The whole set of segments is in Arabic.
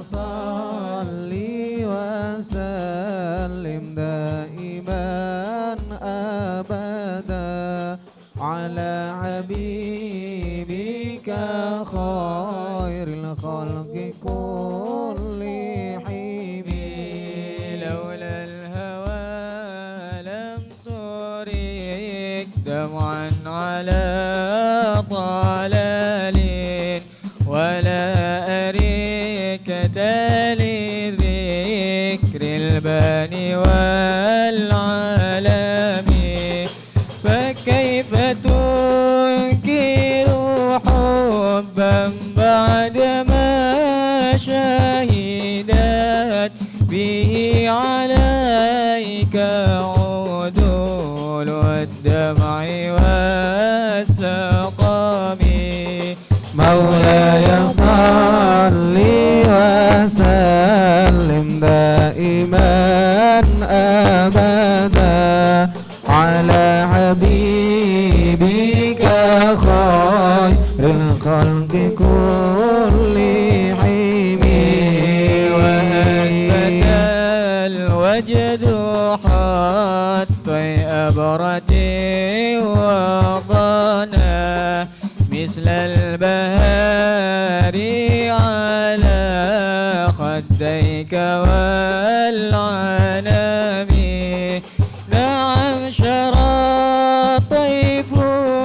صل وسلم دائما أبدا على حبيبك خير الخلق كلهم. لولا الهوى لم تريك دمعا على ضلال ولا أريك تالي ذكر الباني والعالم. فكيف تنكر حبا بعدما شهدت به عليك عدول الدمع والسقم. مولاي صل وسلم دائما أبدا على حبيبك خير الخلق كلهم. وأثبت الوجد حتى أبرتي وضنا مثل البهار على خديك والعنم. نعم شرى طيف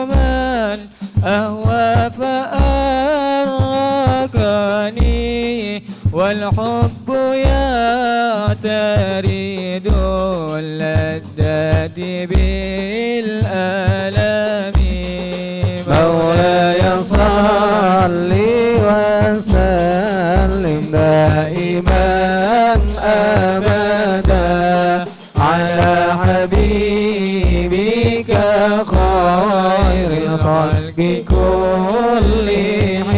من أهوى فأرقني والحب يعترض اللذات بالآلام. مولاي صل وسلم دائما أبدا على حبيبك خير الخلق كلهم.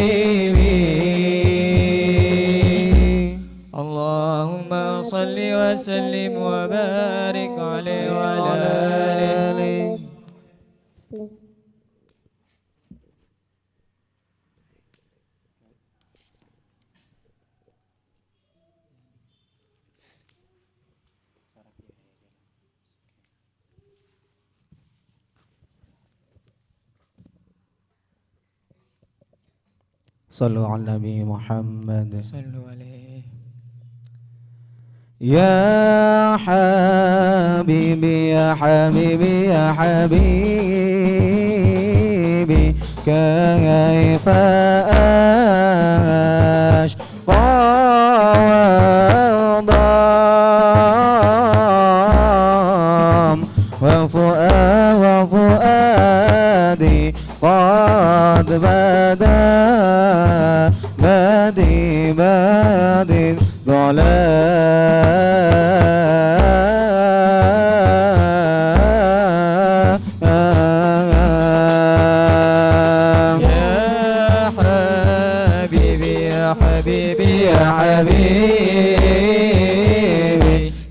اللهم صل وسلم وبارك عليه وعلى آله. صلوا على النبي محمد. صلوا عليه. يا حبيبي يا حبيبي يا حبيبي كيف أشقى وضام وفؤادي قد بدا بادي ضلال. يا حبيبي يا حبيبي يا حبيبي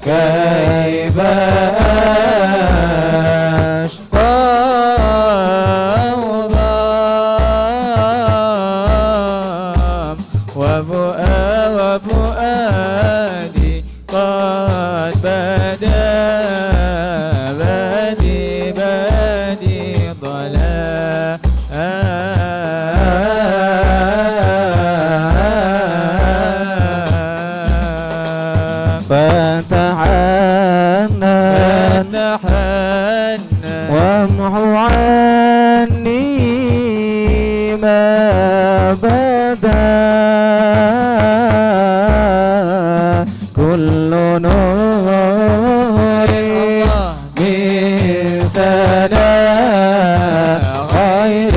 كيف أشقى وضام وفؤادي قد بدا بادي ضلال. فتحنن وامحو عني ما بدا كل نور من سناء خير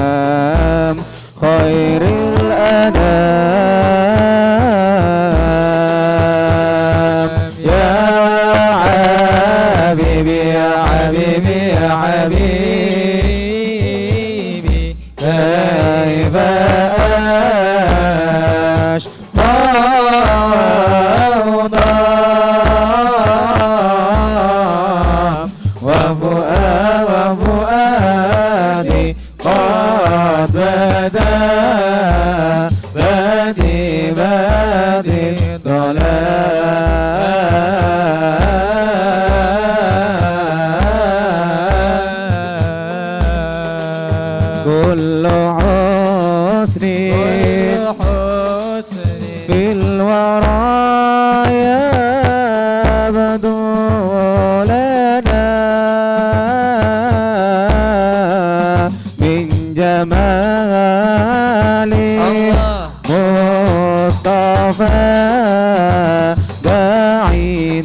الأنام خير الأنام. يا حبيبي يا حبيبي يا حبيبي كيف أشقى وضام وفؤادي وفؤادي قد بدا بادي ضلال كل حسن في الورى يبدو لنا من جمال مصطفى داعي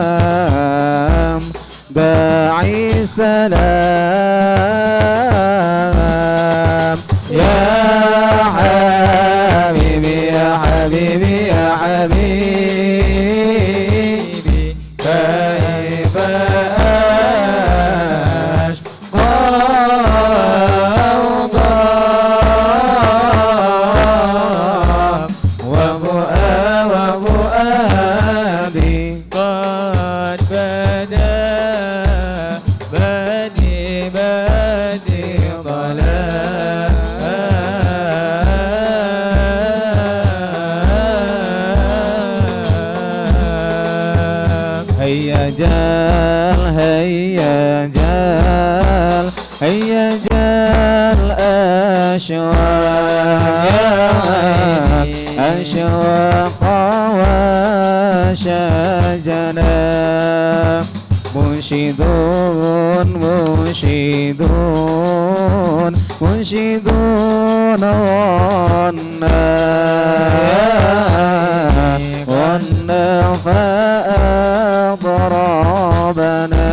سلام داعي سلام يا حبيبي يا حبيبي يا حبيبي كيف أشقى وفؤادي قد بدا بادي ضلال هيا جال هيا جال هيا جال أشواق وشجنا منشدون غنى فأضربنا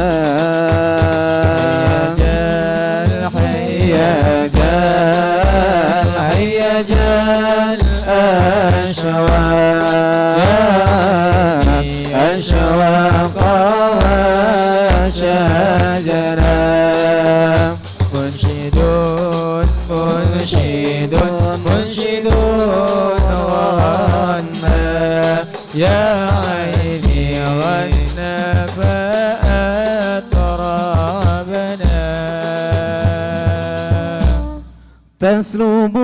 هيا جال أشواق وشجنا منشدون غنى يا عيني غنى فأطربنا تسلب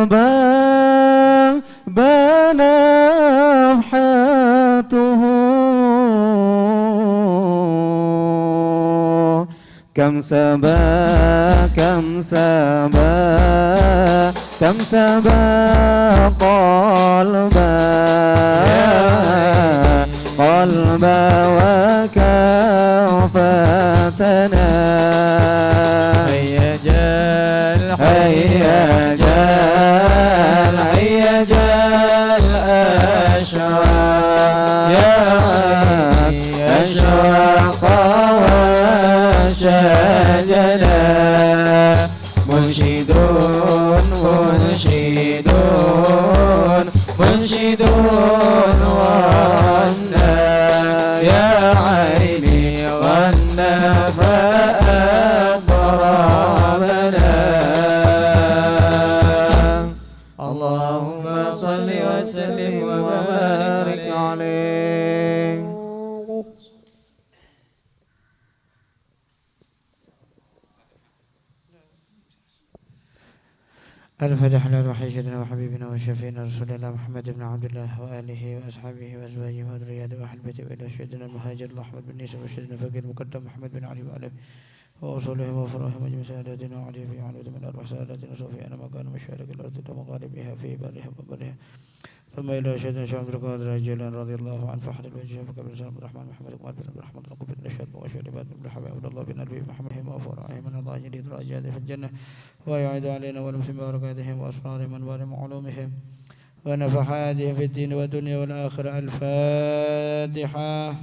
الألباب نفحته كم سبا قلبا وكفتنا هيا جال أشواق وشجنا منشدون غنى يا عيني غنى فأضربنا اللهم صل وسلم وبارك عليه. الفتح لروح سيدنا وحبيبنا وشفينا رسول الله محمد بن عبد الله وآله وأصحابه وأزواجه وذريته وأهل بيته وإلى سيدنا المهاجر الأحمد بن عيسى وسيدنا الفقير المقدم محمد بن علي وآله وأصولهم وفرهم وجميع ساداتنا وعليه في عنود من أربع ساداتنا صوفي أنا مكان مشارك الأرض ومغاربها في بالها وبرها ثم إلى سيدنا شيخ عبد القادر الجيلاني رضي الله عنه فحد الوجه فقبل سلام الرحمن محمد بن عبد الرحمن رقب بن رشاد وأشهد بعد بن حبيب عبد الله بن أبي محمد وفرعهم من الله جديد راجعه في الجنة ويعيد علينا والمسلمين بركاتهم وأسرارهم وأنوارهم وعلومهم ونفحاتهم في الدين والدنيا والآخرة. الفاتحة.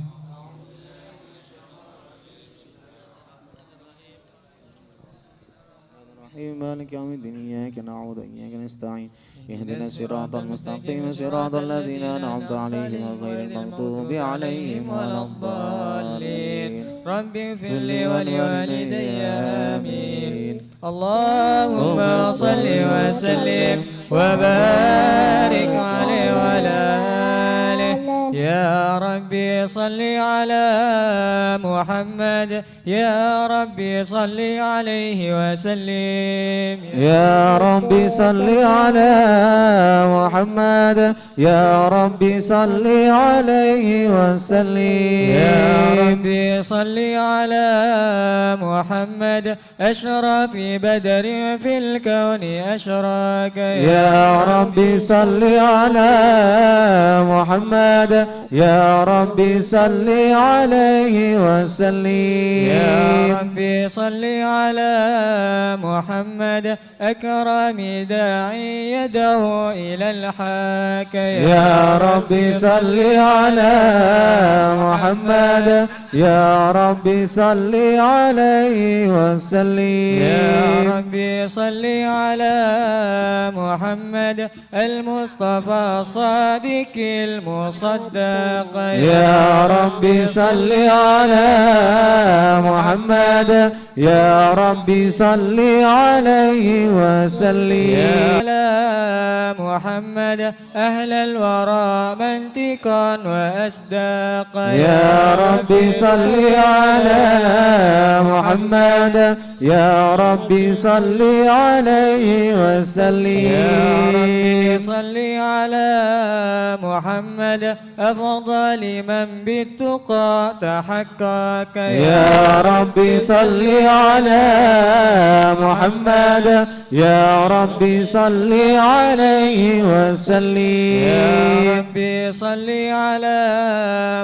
مالك يوم الدين إياك نعبد وإياك نستعين اهدنا الصراط المستقيم صراط الذين أنعمت عليهم غير المغضوب عليهم ولا الضالين. رب اغفر لي ولوالدي آمين. اللهم صل وسلم وبارك عليه وعلى آله. يا ربي صل على محمد، يا ربي صل عليه وسلم. يا ربي صل على محمد، يا ربي صل عليه وسلم. يا ربي صل على محمد، أشرف بدر في الكون أشراك. يا ربي صل على محمد، يا ربي صل عليه وسلم. يا ربي صل على محمد، أكرم داعي يده إلى الحق. يا ربي صل على محمد، يا ربي صل عليه وسلم. يا ربي صل على محمد، المصطفى الصادق المصدق. يا ربي صل على محمد، يا ربي صل عليه وسلم. على محمد، أهل الورى منطقا وأصداق. يا ربي صل على محمد، يا ربي صل عليه وسلم. يا ربي صل على محمد، أفضل من بالتقى تحقق. يا ربي صل على محمد، يا ربي صل عليه وسلم. يا ربي صل على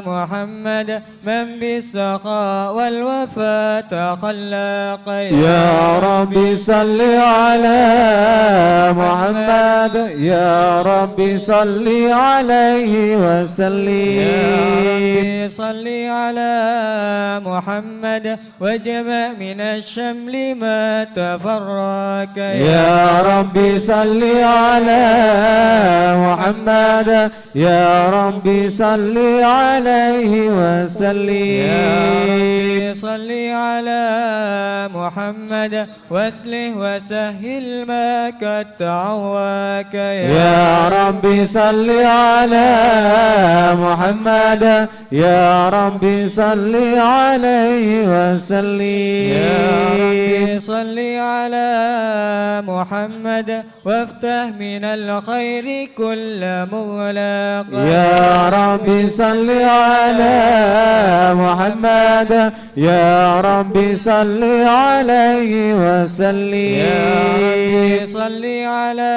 محمد، من بالسخاء والوفاء تخلق. يا ربي صل على محمد، يا ربي صل عليه وسلم. يا ربي صل على محمد، وجمع من الشمل ما تفرق. يا ربي صل على محمد، يا ربي صل عليه وسلم. يا ربي صل على محمد، واسله وسهل ما قد تعوك. يا ربي صل على محمد، يا ربي صل عليه وسلم. يا ربي صل على محمد، وافتح من الخير كل مغلق. يا ربي صل على محمد، يا ربي صل عليه وسلم. يا ربي صل على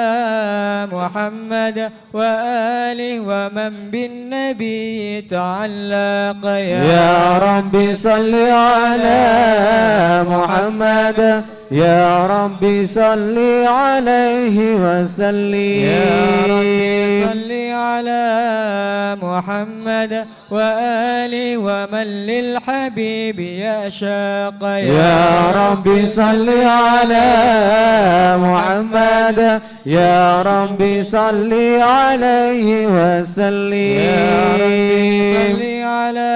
محمد وآله ومن بالنبي تعلق. يا ربي صل على محمد، يا ربي صل عليه وسلم. يا ربي صل على محمد وآله ومن للحبيب يشاق. يا ربي صل على محمد، يا ربي صل عليه وسلم. يا ربي صل على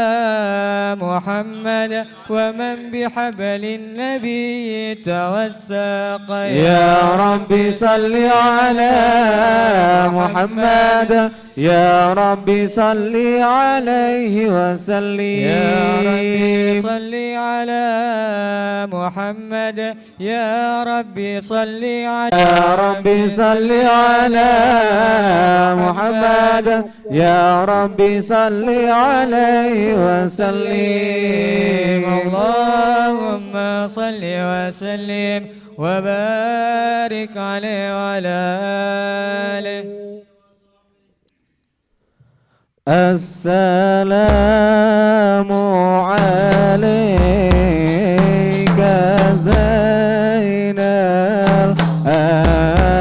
محمد ومن بحبل النبي توسق. يا ربي صل على محمد، يا ربي صل عليه وسلم. يا ربي صل على محمد، يا ربي صل على يا ربي صل على محمد، يا ربي صل عليه وسلم. اللهم صل وسلم وبارك عليه وعلى آله. السلام عليك زين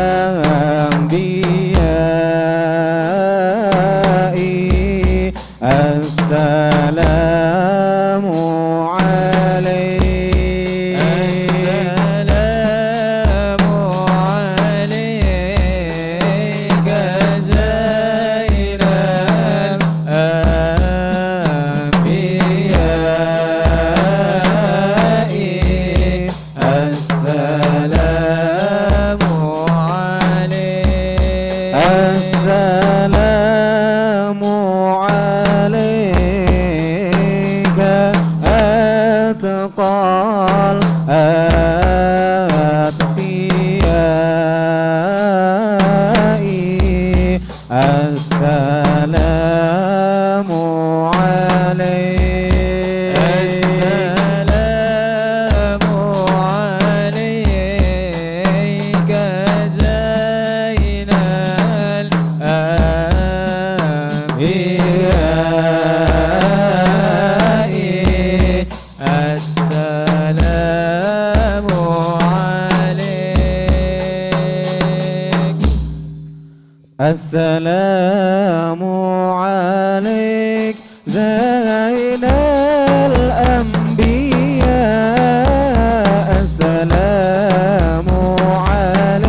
الأنبياء. السلام عليك. السلام عليك زين الأنبياء. السلام السلام عليك السلام عليك زين الأنبياء السلام عليك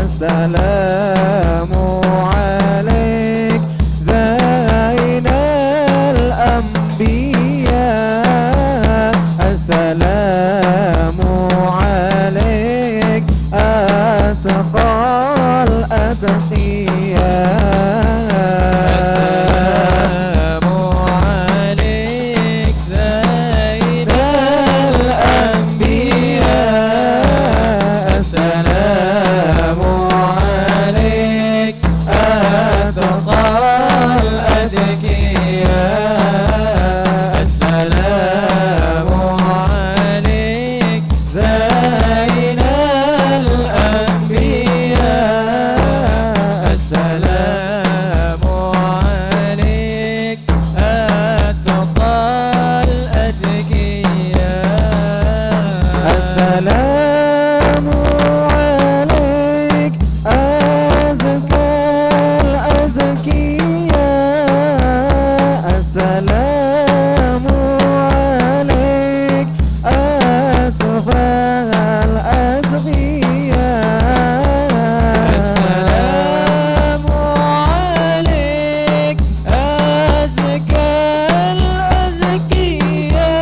السلام عليك زين الأنبياء السلام عليك أتقى الأتقياء السلام عليك زين الأنبياء السلام عليك أتقى الأتقياء السلام عليك زين الأنبياء السلام عليك أتقى الأتقياء السلام عليك أزكى الأزكياء السلام عليك أصفى الأزكياء السلام عليك أزكى الأزكياء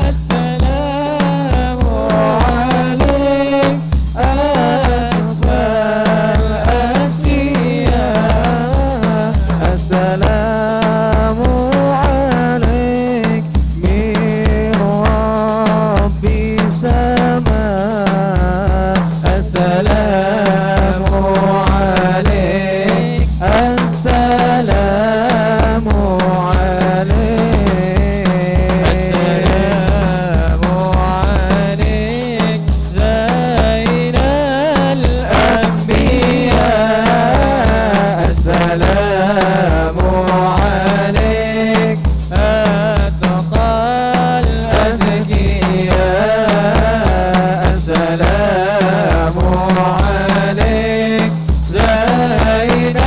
السلام عليك أصفى الأزكياء السلام عليك من ربي سماء السلام عليك السلام عليك السلام عليك زين الأنبياء السلام عليك أتقى الأتقياء السلام عليك زين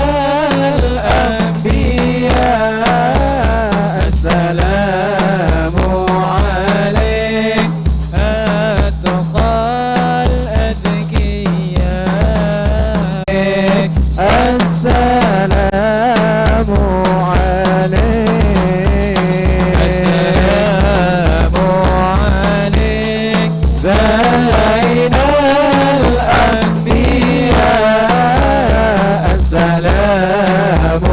الأنبياء السلام عليك أتقى الأتقياء السلام عليك السلام عليك زين الأنبياء السلام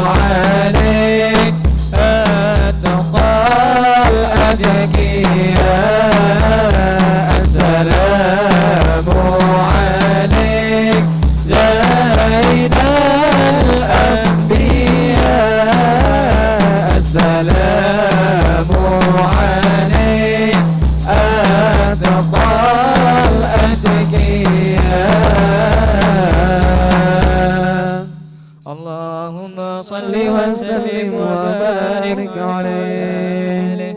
عليك أتقى الأتقياء السلام عليك زين الأنبياء السلام عليك أتقى الأتقياء اللهم صل وسلم وبارك عليه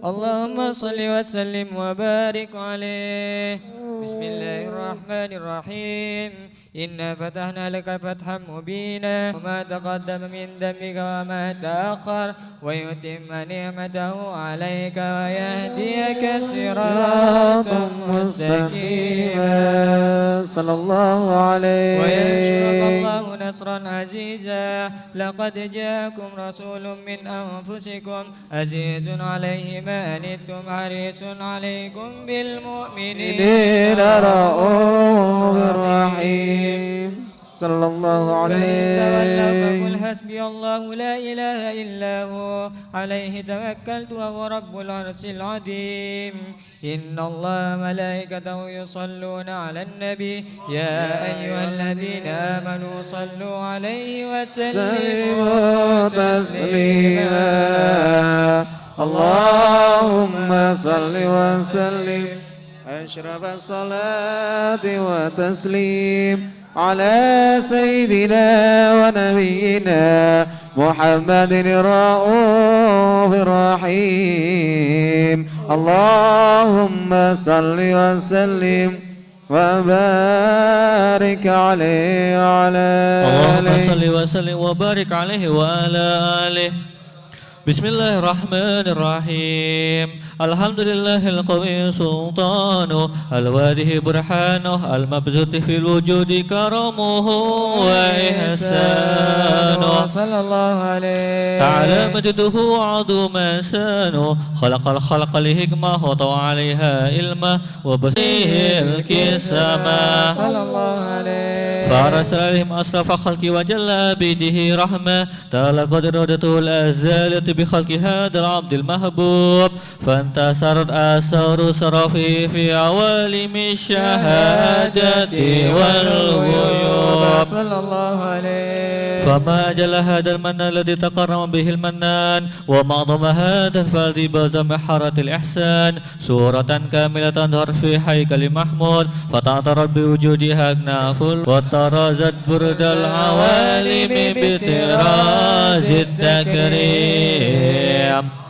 اللهم صل وسلم وبارك عليه بسم الله الرحمن الرحيم إنا فتحنا لك فتحا مبينا وما تقدم من ذنبك وما تأخر ويتم نعمته عليك ويهديك صراطا مستقيما صلى الله عليه وينصرك الله نصرا عزيزا لقد جاءكم رسول من أنفسكم عزيز عليه ما عنتم حريص عليكم بالمؤمنين رؤوف رحيم صلى الله فإن عليه. تولوا فقل حسبي الله لا إله إلا هو عليه توكلت وهو رب العرش العظيم. إن الله ملائكته يصلون على النبي يا أيها الذين آمنوا صلوا عليه وسلموا تسليما. اللهم صل وسلم أشرف الصلاة وتسليم على سيدنا ونبينا محمد الرؤوف الرحيم. اللهم صل وسلم وبارك عليه وعلى اللهم آله. صل وسلم وبارك عليه وعلى آله. بسم الله الرحمن الرحيم. الحمد لله القوي سلطانه الواده برهانه المبسوط في الوجود كرمه وإحسانه صلى الله عليه. تعالى مجده وعظم سانه خلق الخلق لحكمة وطوى عليها علمه وبصيره الكسامة صلى الله عليه. فأرسل عليهم أسرف خلق وجل بيده رحمة تعالى قد ردته الأزالة بخلق هذا العبد المحبوب فانتصرت آثار صرفه في عوالم الشهادة والغيوب صلى الله عليه. فما أجل هذا المن الذي تكرم به المنان وما أعظم هذا الفرد بزم حارة الإحسان سورة كاملة تظهر في هيكل محمود فتعترت بوجودها أكناف وطرزت برد العوالم بطراز التكريم.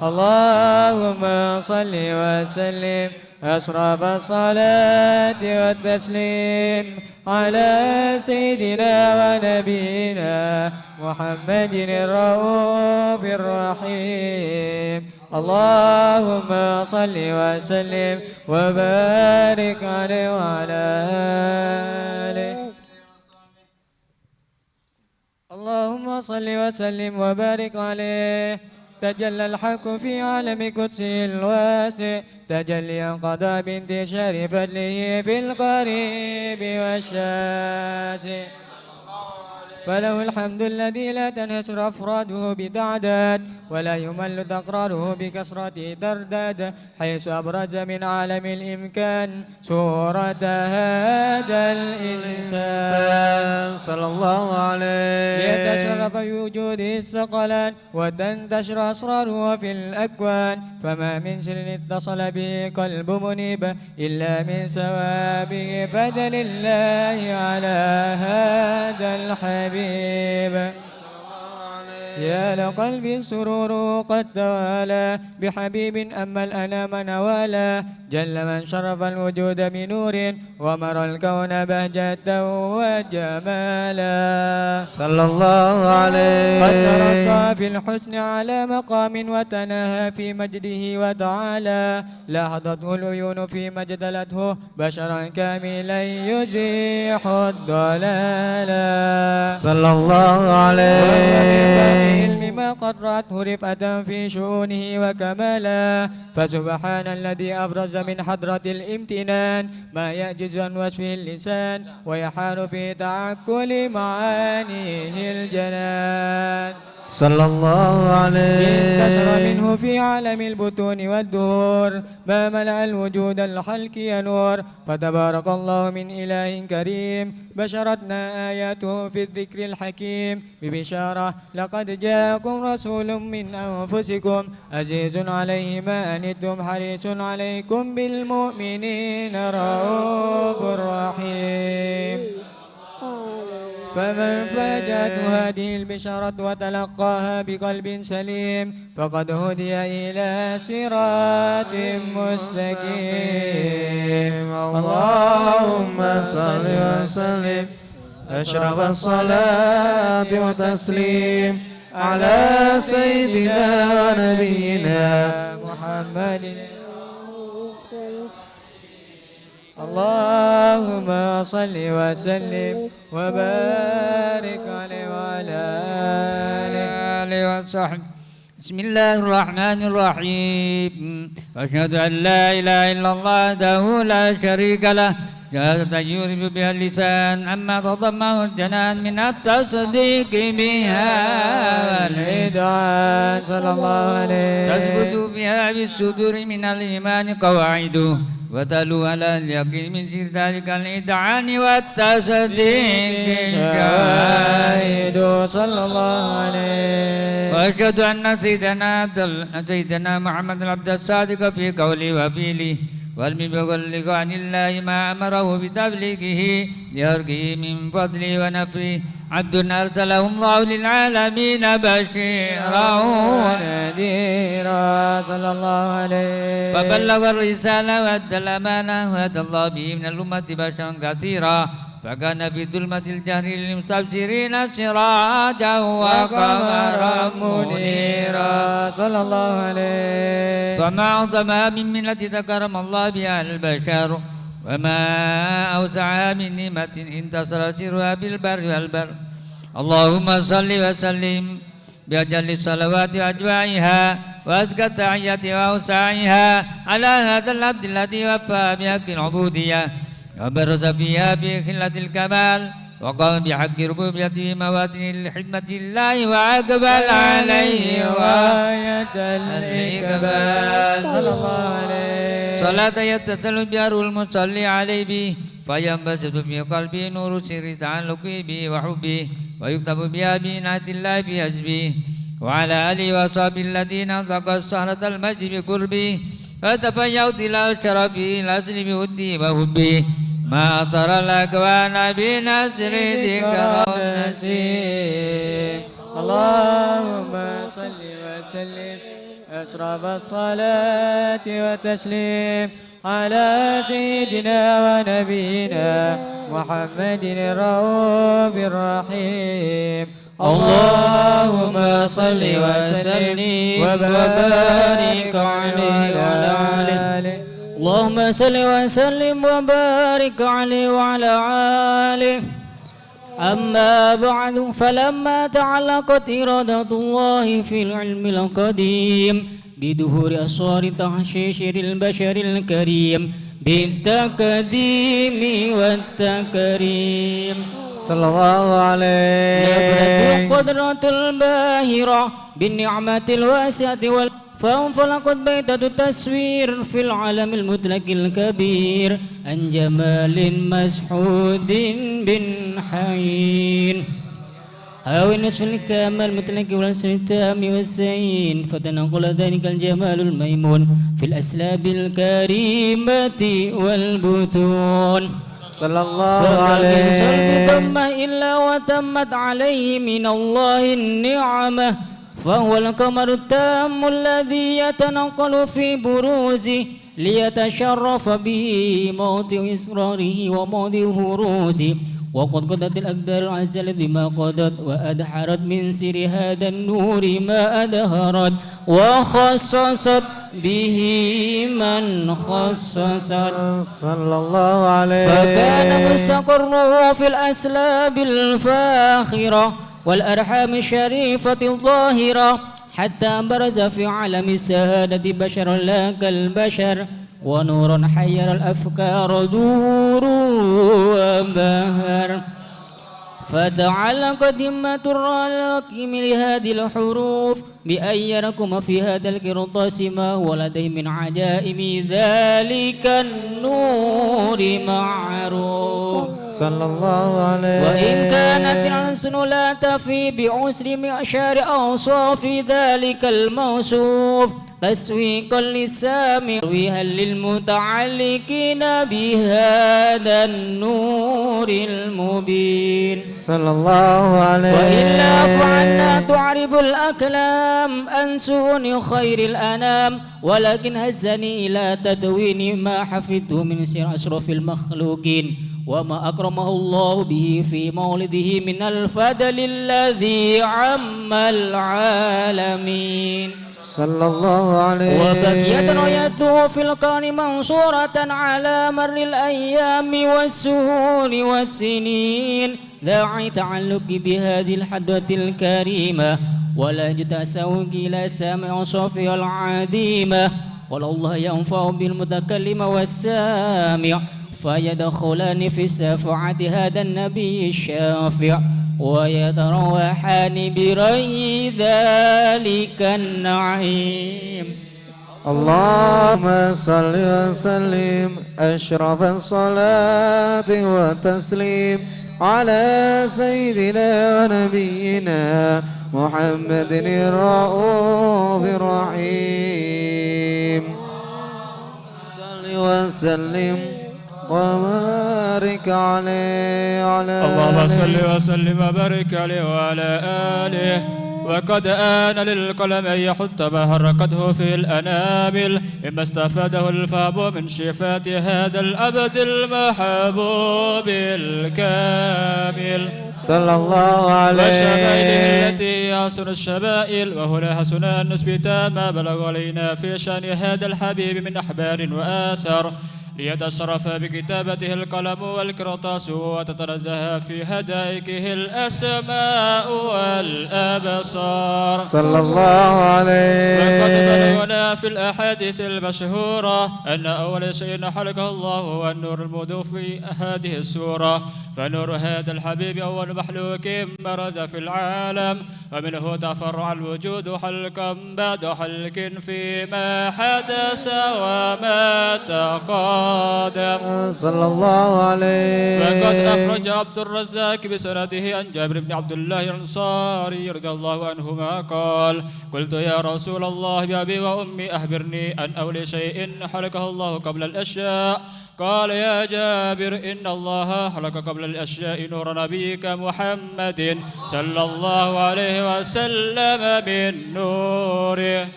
اللهم صل وسلم أشرف الصلاة والتسليم على سيدنا ونبينا محمد الرؤوف الرحيم. اللهم صل وسلم وبارك عليه وعلى آله. اللهم صل وسلم وبارك عليه. تجلى الحق في عالم قدسه الواسع تجليا قضى بانتشار فضله في القريب والشاسع. فله الحمد الذي لا تنحصر أفراده بتعداد ولا يمل تقراره بكثرة ترداد حيث أبرز من عالم الإمكان صورة هذا الإنسان صلى الله عليه. ليتشرف بوجوده الثقلان وتنتشر أسراره في الأكوان فما من سر اتصل به قلب منيب إلا من ثوابه فدل الله على هذا الحبيب. يا لقلب سرور قد توالى بحبيب أما الأنام نوالا جل من شرف الوجود بنور ومر الكون بهجة وجمالا. صلى الله عليه. قد ترقى في الحسن على مقام وتناهى في مجده وتعالى لاحظته العيون في مجدلته بشرا كاملا يزيح الضلالا. صلى الله عليه. العلم ما قرأته رفعة في شؤونه وكمالا فسبحان الذي أبرز من حضرة الامتنان ما يعجز عن وصفه اللسان ويحار في تعقل معانيه الجنان. صلى الله عليه. انتشر منه في عالم البطون والدهور ما ملأ الوجود الخلق نور فتبارك الله من إله كريم بشرتنا آياته في الذكر الحكيم ببشارة لقد جاءكم رسول من أنفسكم عزيز عليه ما أنتم حريص عليكم بالمؤمنين رؤوف رحيم. فمن فاجأته هذه البشارة وتلقاها بقلب سليم فقد هدي إلى صراط مستقيم. اللهم صل وسلم أشرف الصلاة وتسليم على سيدنا ونبينا محمد. اللهم صل وسلم وبارك عليه وعلى آله وصحبه. بسم الله الرحمن الرحيم. وأشهد أن لا إله إلا الله وحده لا شريك له شهادة يورب بها اللسان أما تضمه الجنان من التصديق بها والإذعان صلى الله عليه تثبت فيها بالصدور من الإيمان قواعده وتلو على اليقين من سر ذلك الإذعان والتصديق شاهد صلى الله عليه. وأشهد أن سيدنا محمد العبد الصادق في قوله وفعله والمبلغ عن الله ما أمره بتبليغه ليرجه من فضله ونفره عبد أرسله الله للعالمين بشيرا ونذيرا صلى الله عليه. فبلغ الرسالة وأدى الأمانة وهدى الله به من الأمة بشرا كثيرا فكان في ظلمة الجهر للمستبشرين سراجا وقمرا منيرا صلى الله عليه. فما أعظمها من منة تكرم الله بها البشر وما أوسعها من نعمة انتصر سرها في البر والبر. اللهم صل وسلم بأجل الصلوات وأجمعها وأزكى التحيات وأوسعها على هذا العبد الذي وفى بحق العبودية وبرز فيها في خلة الكمال وقام بحق ربوبيته مواطن الحكمة الله وأقبل عليه غاية الإقبال صلى الله عليه. صلاة يتصل بها روح المصلي عليه به فينبسط في قلبه نور سر تعلقه به وحبه ويكتب بها بإنعة الله في حزبه وعلى آله وصحبه الذين انطقوا السهرة المجد بقربه فتفيأوا تلاوة شرفه الأصل بوده وحبه ما أطر الأكوان بنسر ذكر النسيم. اللهم صل وسلم أشرف الصلاة وتسليم على سيدنا ونبينا محمد الرؤوف الرحيم. اللهم صل وسلم وبارك عليه وعلى آله. اللهم صل وسلم وبارك عليه وعلى آله. أما بعد فلما تعلقت إرادة الله في العلم القديم بظهور أسرار تحشيش البشر الكريم بالتقديم والتكريم صلى الله عليه. نبرة القدرة الباهرة بالنعمة الواسعة فانفلقت بيتة التصوير في العالم المطلق الكبير عن جمال مسحود بن حين أو النصف الكامل مطلق والاسم التام والسعين فتنقل ذلك الجمال الميمون في الأسلاب الكريمة والبطون صلى الله عليه. ثم إلا وتمت عليه من الله النعمة فهو القمر التام الذي يتنقل في بروزه ليتشرف به موطئ إصراره وموضع هروزه وقد قدت الأقدار العزة بما قدت وأدحرت من سر هذا النور ما أدهرت وخصصت به من خصصت صلى الله عليه. فكان مستقره في الأسلاب الفاخرة والأرحام الشريفة الظاهرة حتى برز في عالم السهادة بشر لا كالبشر ونور حير الأفكار دور وبهر فتعلقت همة الراكم لهذه الحروف بأن يركم في هذا القرطاس ما هو لديه من عجائب ذلك النور معروف صلى الله عليه. وإن كانت الألسن لا تفي بعسر معشار أوصاف ذلك الموصوف تسويقا للسامع ترويها للمتعلقين بهذا النور المبين صلى الله عليه. وإلا فعنا تعرب الأكلام عن سؤون خير الأنام ولكن هزني إلى تدوين ما حفظته من سير أشرف المخلوقين وما أكرمه الله به في مولده من الفضل الذي عم العالمين صلى الله عليه. وبقيت رؤيته في الكون منصورة على مر الأيام والسهول والسنين داعي تعلق بهذه الحدوة الكريمة ولا تسوق إلى سامع صوفها العديمة ولا الله ينفع بالمتكلم والسامع فيدخلان في الشفاعة هذا النبي الشافع ويتروحان بري ذلك النعيم. اللهم صل وسلم أشرف الصلاة والتسليم على سيدنا ونبينا محمد الرؤوف الرحيم. صل وسلم وبارك عليه وعلى اللهم صل وسلم وبارك عليه وعلى آله. وقد آن للقلم أن يحط ما حركته في الأنامل مما استفاده الفهم من شفات هذا الأبد المحبوب الكامل صلى الله عليه وشمائله التي هي أحسن الشمائل. وهنا حسن أن نثبت ما بلغ علينا في شأن هذا الحبيب من أحبار وآثار ليتشرف بكتابته القلم والقرطاس وتتنزه في هدائكه الأسماء والأبصار صلى الله عليه. وقد بلغنا في الأحاديث المشهورة أن أول شيء خلقه الله هو النور الموضوع في هذه السورة. فنور هذا الحبيب أول مخلوق مرد في العالم ومنه تفرع الوجود حلقا بعد حلق فيما حدث وما تقدم صلى الله عليه. وقد أخرج عبد الرزاق بسنده عن جابر بن عبد الله الأنصاري رضي الله عنهما قال: قلت يا رسول الله بأبي وأمي أخبرني عن أول شيء خلقه الله قبل الأشياء. قال: يا جابر إن الله خلق قبل الأشياء نور نبيك محمد صلى الله عليه وسلم من نوره.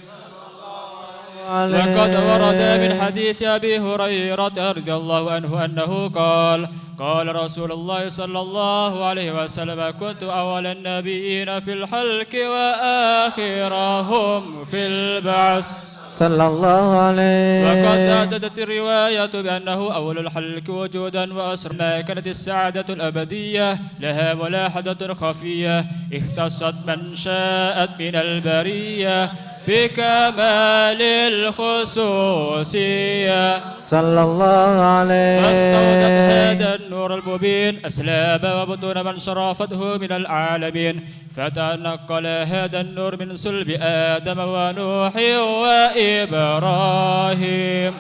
وقد ورد من حديث أبي هريرة رضي الله عنه أنه قال: قال رسول الله صلى الله عليه وسلم: كنت أول النبيين في الخلق وآخرهم في البعث. صلى الله عليه. وقد أعددت الرواية بأنه أول الخلق وجودا وأسر ما كانت السعادة الأبدية لها ملاحظة خفية اختصت من شاءت من البرية بكمال الخصوصية. صلى الله عليه. فاستودت هذا النور المبين أسلاب وبطون من شرافته من العالمين. فتنقل هذا النور من صلب آدم ونوح وإبراهيم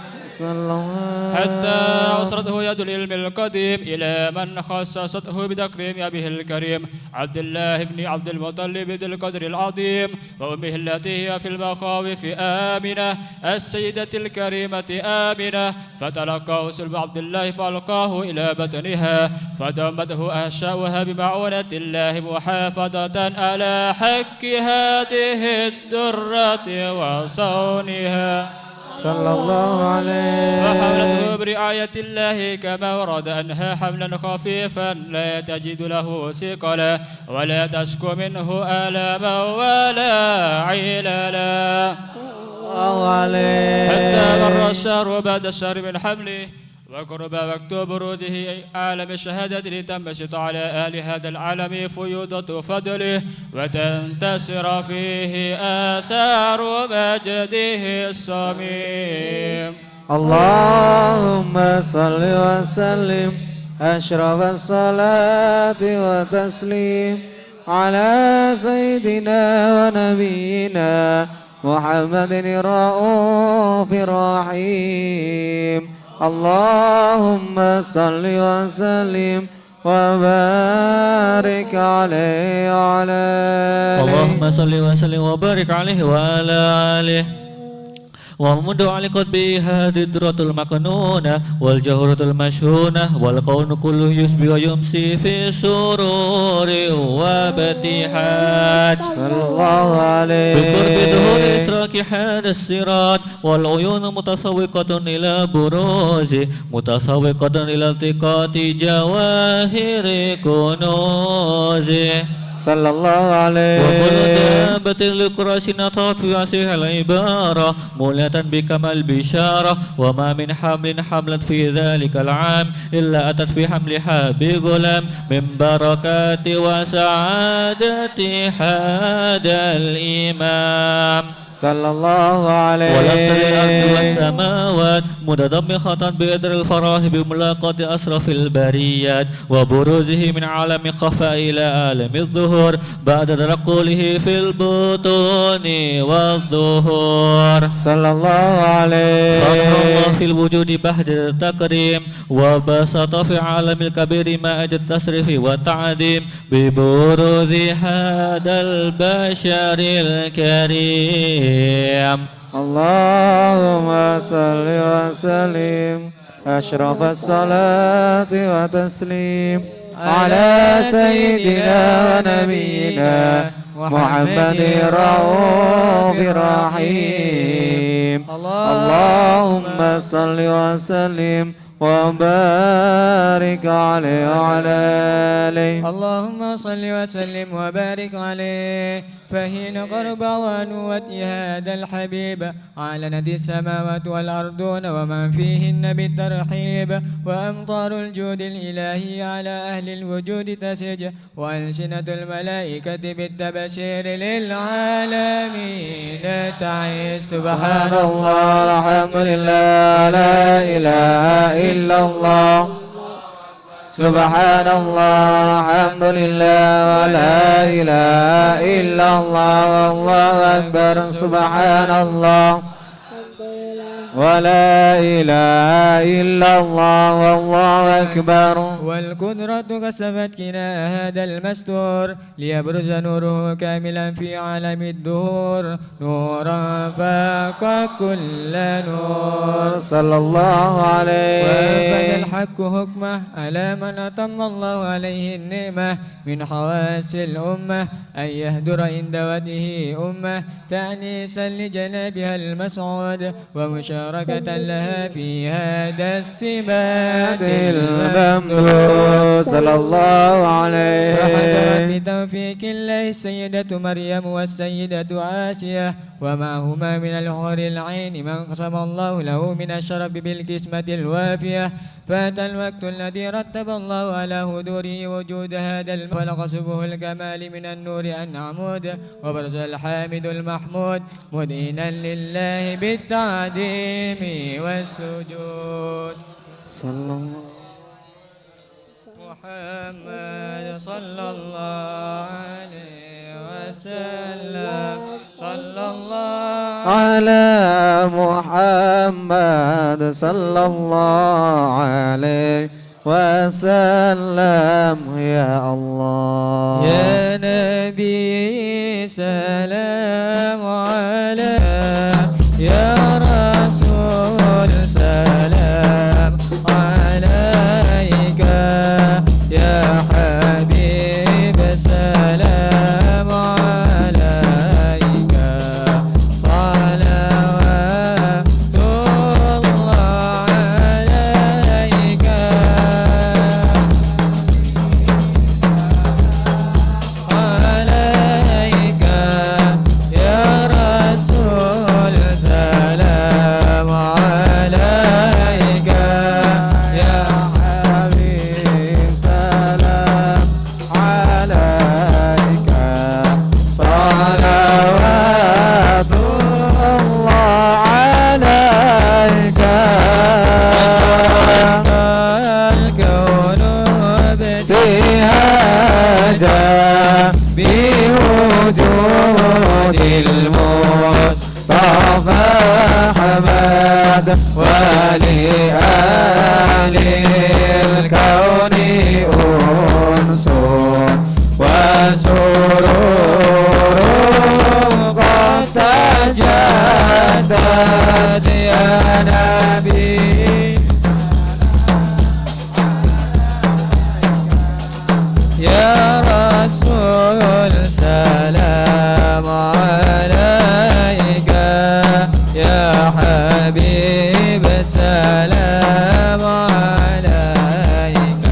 حتى أوصلته يد العلم القديم إلى من خصصته بتكريم أبيه الكريم عبد الله بن عبد المطلب ذي القدر العظيم وأمه التي هي في المخاوف آمنة السيدة الكريمة آمنة. فتلقاه سلب عبد الله فألقاه إلى بطنها فدمته أحشاؤها بمعونة الله محافظة على حك هذه الدرة وصونها. صلى الله عليه. فحملته برعاية الله كما ورد أنها حملا خفيفا لا تجد له ثقلا ولا تشكو منه آلاما ولا عللا الله عليه. حتى مر الشهر بعد الشهر من حمله وقرب وقت بروزه عالم الشهادة لتنبسط على أهل هذا العالم فيوضة فضله وتنتصر فيه آثار مجده الصميم. اللهم صل وسلم أشرف الصلاة وتسليم على سيدنا ونبينا محمد الرؤوف الرحيم. اللهم صل وسلم وبارك عليه وعلى آله. اللهم صل وسلم وبارك عليه وعلى آله. ومنذ علقت به هذه الدرة المكنونة والجهرة المشهونة والكون كله يسبي ويمسي في سرور وبتيحات. صلى الله عليه. بقرب ظهور إسراك هذا الصراط والعيون متسوقة إلى بروزه متسوقة إلى التقاط جواهر كنوزه. صلى الله عليه. وكل دابة لقراش نطت في عصيها العبارة مولة بكمال البشارة وما من حمل حملت في ذلك العام إلا أتت في حملها بغلام من بركات وسعادة هذا الإمام. صلى الله عليه ولم تر الأرض والسماوات متضمخة بقدر الفراغ بملاقاة أسرف البريات وبروزه من عالم خفاء إلى عالم الظهور بعد تنقله في البطون والظهور صلى الله عليه خلق الله في الوجود بهجة التكريم وبسط في عالم الكبير مائدة التصريف والتعظيم ببروز هذا البشر الكريم. اللهم صل وسلم أشرف الصلاة وتسليم على سيدنا ونبينا محمد الرؤوف الرحيم. اللهم صل وسلم وبارك عليه وعلى آله. اللهم صل وسلم وبارك عليه. فحين قرب ونوة هذا الحبيب أعلنت السماوات والأرضون ومن فيهن بالترحيب وأمطار الجود الإلهي على أهل الوجود تسج وألسنة الملائكة بالتبشير للعالمين تعيش. سبحان الله الحمد لله لا إله إلا الله سبحان الله الحمد لله ولا إله إلا الله والله أكبر. سبحان الله ولا إله إلا الله والله أكبر. والقدرة كسفت كناء هذا المستور ليبرز نوره كاملا في عالم الدهور نورا فاق كل نور. صلى الله عليه وأنفذ الحق حكمه على من أتم الله عليه النعمة من حواس الأمة أن يهدر عند وجهه أمة تأنيسا لجنابها المسعود ومشاركة لها في هذا السمات الممدود. صلى الله عليه فحضرت بتوفيق الله السيدة مريم والسيدة آسيا ومعهما من الحور العين من قسم الله له من الشرف بالقسمة الوافية. فات الوقت الذي رتب الله على حضوره وجود هذا فلق سبه الكمال من النور أن عمود وبرز الحامد المحمود مدينا لله بالتعظيم والسجود. صلى الله محمد صلى الله عليه وسلم صلى الله على محمد صلى الله عليه وسلم. يا الله يا نبي سلام عليك يا رسول سلام عليك يا حبيب سلام عليك صلوات الله عليك عليك يا رسول سلام عليك يا حبيب سلام عليك صلوات الله عليك. الكون ابتهاجا بوجود المصطفى أحمد ولآل الكون أنس وسرور قد تجدد يا نبي يا رسول سلام عليك يا حبيب سلام عليك.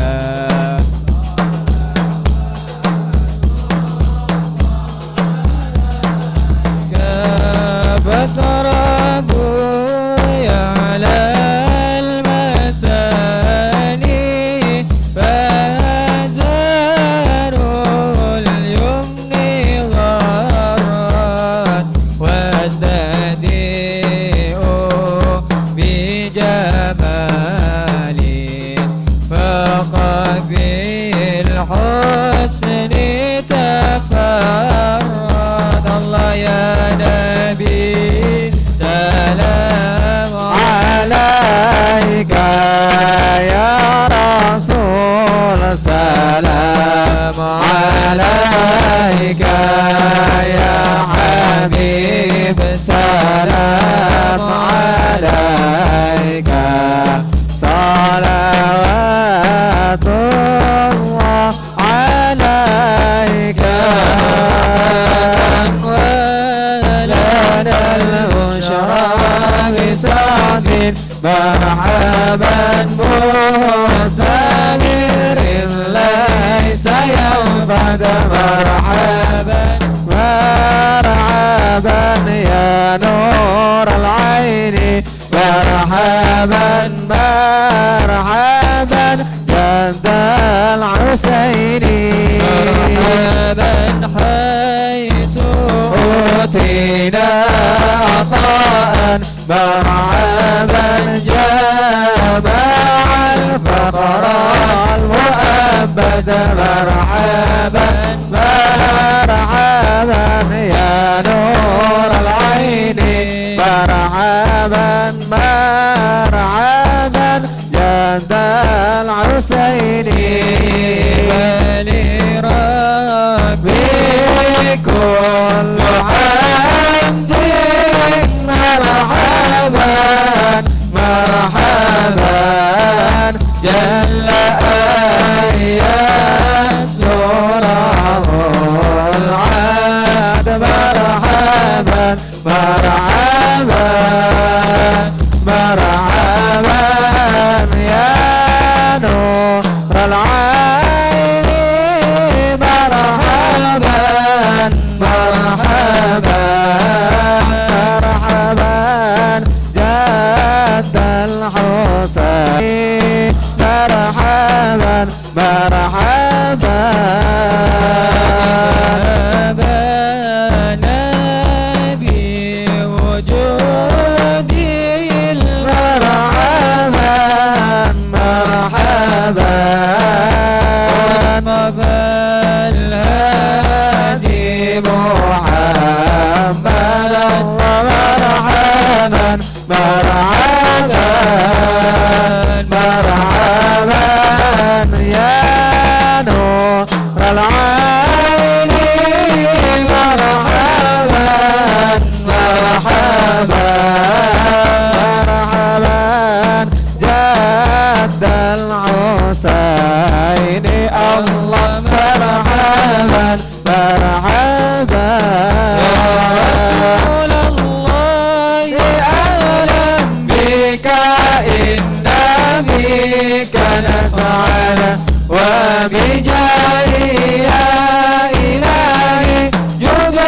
كافة ربي على المساني فازار اليمن غرات وازداد مرحبا مستمر ليس ينفد مرحبا مرحبا يا نور العين مرحبا مرحبا جد الحسيني مرحبا حيث أوتينا عطاء مرحبا جمع الفقر المؤبد مرحبا مرحبا يا نور العين مرحبا مرحبا جد الحسيني ولربي كل حمد مرحبا مرحبا جل يسره العاد مرحبا مرحبا مرحبا يا نور العين مرحبا مرحبا مرحبا جد الحسين مرحبا مرحبا نبي وجودي مرحبا مرحبا مصطفى الهادي محمد مرحبا مرحبا مرحبا يا نور العين مرحبا مرحبا مرحبا جد الحسين الله مرحبا مرحبا يا رسول الله أهلا بك إن بك نسعد وبجاهي يا إلهي جد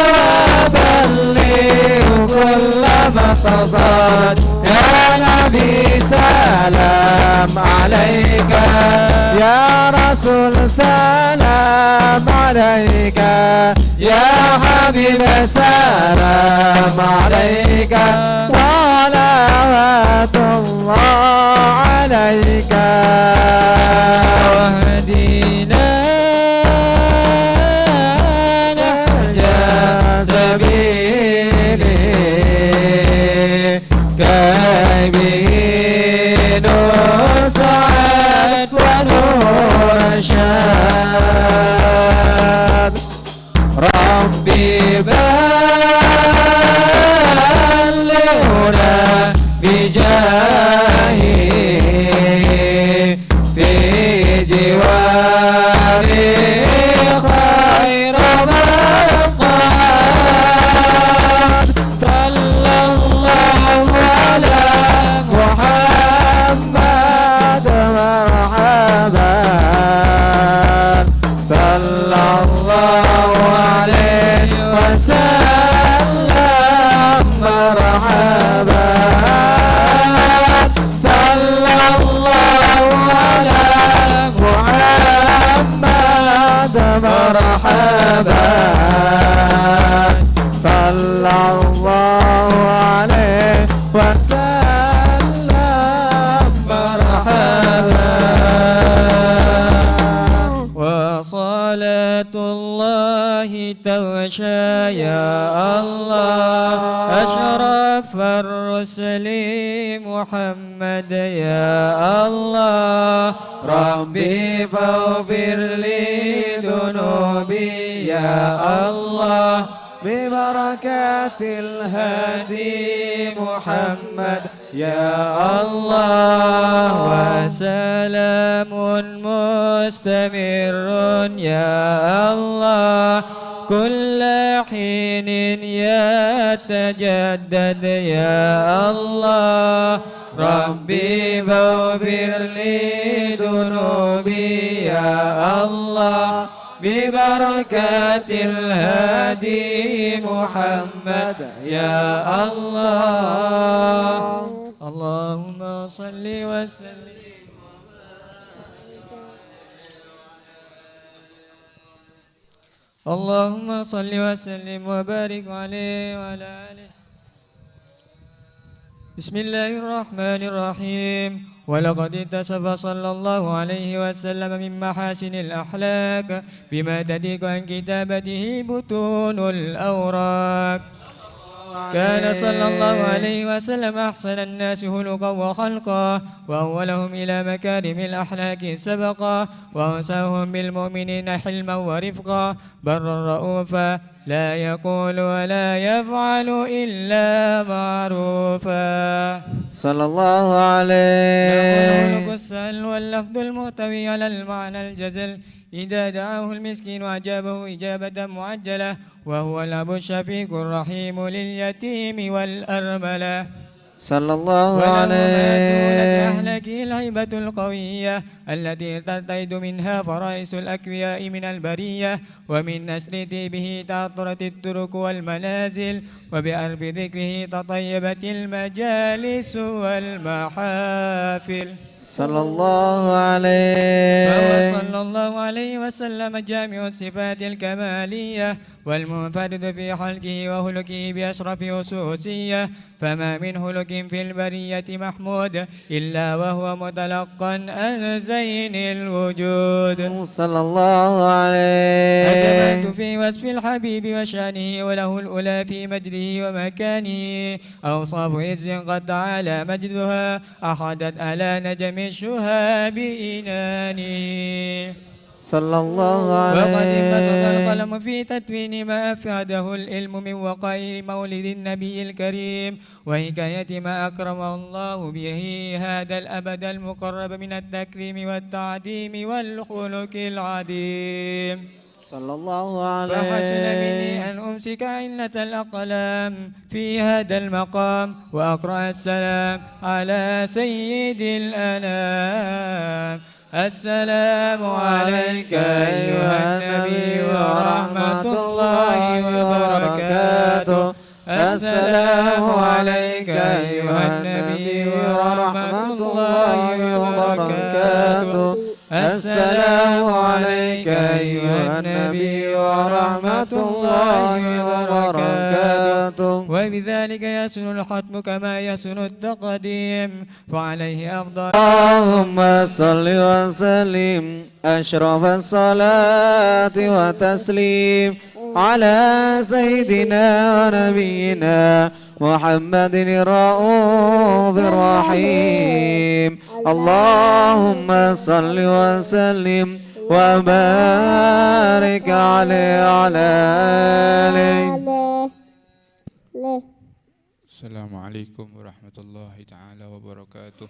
بلغ كل مقصد يا نبي سلام عليك يا رسول سلام عليك يا حبيب سلام عليك صلوات الله عليك واهدنا نهج سبيلي كي به نسعد ونرشد ربي بلغنا بجاهه في جواري خير مقعد صلى الله على محمد مرحبا صلى الله عليه وسلم مرحبا صلى الله على محمد مرحبا صلى الله عليه وسلم مرحبا وصلاة الله تغشى يا الله أشرف الرسل محمد يا الله ربي فاغفر لي ذنوبي يا الله ببركات الهادي محمد يا الله وسلام مستمر يا الله كل حين يتجدد يا الله ربي فاغفر لي ذنوبي يا الله ببركة الهادي محمد يا الله. اللهم صل وسلم اللهم صل وسلم وبارك عليه وعلى آله. بسم الله الرحمن الرحيم. ولقد اتصف صلى الله عليه وسلم من محاسن الأخلاق بما تضيق عن كتابته بطون الأوراق. كان صلى الله عليه وسلم أحسن الناس خلقا وخلقا وأولهم إلى مكارم الأخلاق سبقا وأنساهم بالمؤمنين حلما ورفقا برا رؤوفا لا يقول ولا يفعل إلا معروفا صلى الله عليه. الخلق السهل واللفظ المحتوي على المعنى الجزل إذا دعاه المسكين أجابه إجابة معجلة وهو الأب الشفيق الرحيم لليتيم والأرملة. صلى الله عليه. عليه. أخلاقه الهيبة القوية التي ترتيد منها فرائس الأكوياء من البرية ومن نسر به تعطرت الطرق والمنازل وبأرب ذكره تطيبت المجالس والمحافل. صلى الله عليه. فهو صلى الله عليه وسلم جامع الصفات الكمالية والمنفرد في خلقه وهلكه بأشرف خصوصية فما من هلك في البرية محمود إلا وهو متلقا عن زين الوجود. صلى الله عليه. أجملت في وصف الحبيب وشانه وله الأولى في مجده ومكانه أوصاف عز قد تعالى مجدها أخذت على نجم الشهاب إنانه. صلى الله عليه. وقد انبسط القلم في تدوين ما أفاده العلم من وقائع مولد النبي الكريم وحكاية ما أكرمه الله به هذا الأبد المقرب من التكريم والتعظيم والخلق العظيم. صلى الله عليه. فحسن مني أن أمسك عنة الأقلام في هذا المقام وأقرأ السلام على سيد الأنام. السلام عليك أيها النبي ورحمة الله وبركاته. السلام عليك أيها النبي ورحمة الله وبركاته. السلام عليك أيها النبي ورحمة الله وبركاته. وبذلك يسن الختم كما يسن التقديم فعليه أفضل. اللهم صل وسلم أشرف الصلاة وتسليم على سيدنا ونبينا محمد الرؤوف الرحيم. اللهم صل وسلم وبارك عليه وعلى آله. السلام عليكم ورحمة الله تعالى وبركاته.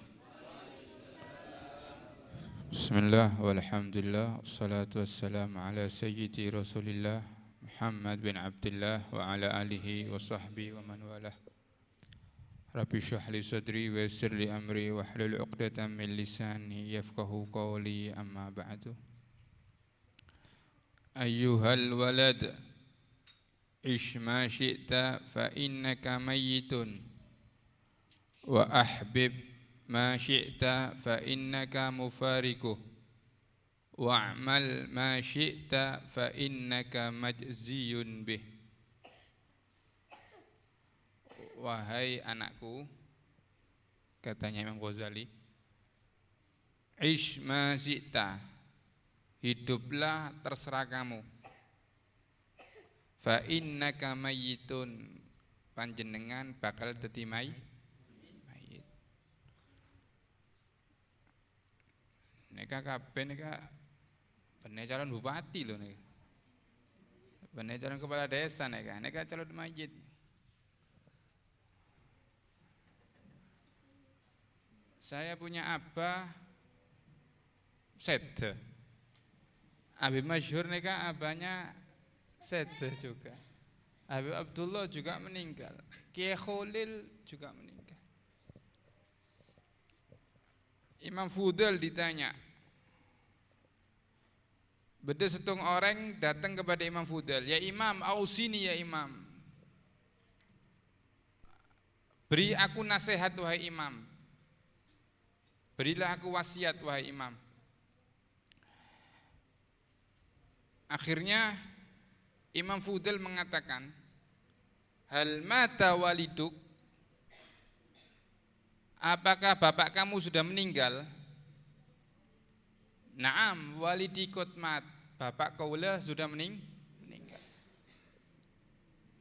بسم الله والحمد لله والصلاة والسلام على سيدي رسول الله محمد بن عبد الله وعلى آله وصحبه ومن والاه. رب اشرح لي صدري ويسر لي أمري واحلل عقدة من لساني يفقهوا قولي أما بعد. أيها الولد عش ما شئت فإنك ميت وأحبب ما شئت فإنك مفارقه wa'mal ma syi'ta fa innaka majziyun bih. Wahai anakku, katanya Imam Ghazali, ish ma syi'ta, hiduplah terserah kamu. Fa innaka mayyitun, panjenengan bakal dadi mayit. Neka kabeh neka bener calon bupati loh neka. Bener calon kepala desa neka calon mayit. Saya punya abah Sede. Habib masyhur neka abahnya Sede juga. Habib Abdullah juga meninggal. Kiai Khalil juga meninggal. Imam Fudail ditanya. Beda setengah orang datang kepada Imam Fudail, "Ya Imam, ausini ya Imam. Beri aku nasihat wahai Imam. Berilah aku wasiat wahai Imam." Akhirnya Imam Fudail mengatakan, "Hal mata waliduk? Apakah bapak kamu sudah meninggal?" "Naam, walidi qad mat." Bapak kaula sudah meninggal.